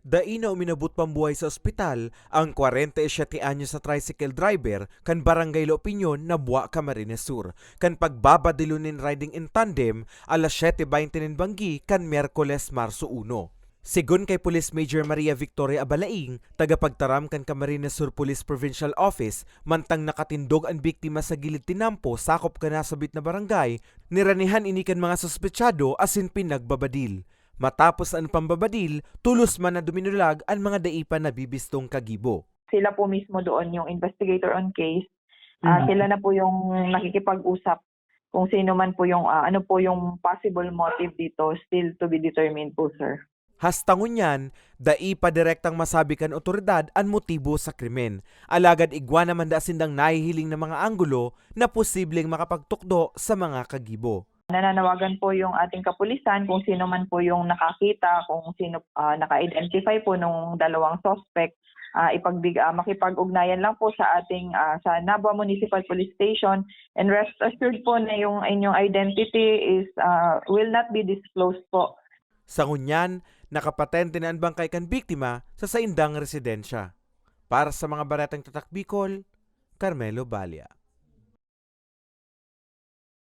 Daina uminabot pambuhay sa ospital ang 47 anyos sa tricycle driver kan Barangay La Opinion na Buwa, Camarines Sur. Kan pagbabadilunin riding in tandem alas 7:20 nin banggi kan Miyerkules Marso 1. Sigon kay Police Major Maria Victoria Abalaing, tagapagtaram kan Camarines Sur Police Provincial Office, mantang nakatindog ang biktima sa gilid tinampo sakop ka nasabit na barangay, niranihan ini kan mga suspetsado asin pinagbabadil. Matapos ang pambabadil, tulos man na duminulag ang mga daipa na bibistong kagibo. Sila po mismo doon yung investigator on case. Sila na po yung nakikipag-usap kung sino man po yung ano po yung possible motive dito, still to be determined po, sir. Hastangon yan, daipa direktang masabi kan otoridad ang motibo sa krimen. Alagad igwa naman da sindang nahihiling na mga anggulo na posibleng makapagtukdo sa mga kagibo. Nananawagan po yung ating kapulisan kung sino man po yung nakakita, kung sino naka-identify po nung dalawang suspect, makipag-ugnayan lang po sa ating sa Nabua Municipal Police Station, and rest assured po na yung inyong identity is will not be disclosed po. Sa ngunyan, nakapatente na ang bangkay kan biktima sa saindang residensya. Para sa mga baretang tatak Bicol, Carmelo Balia.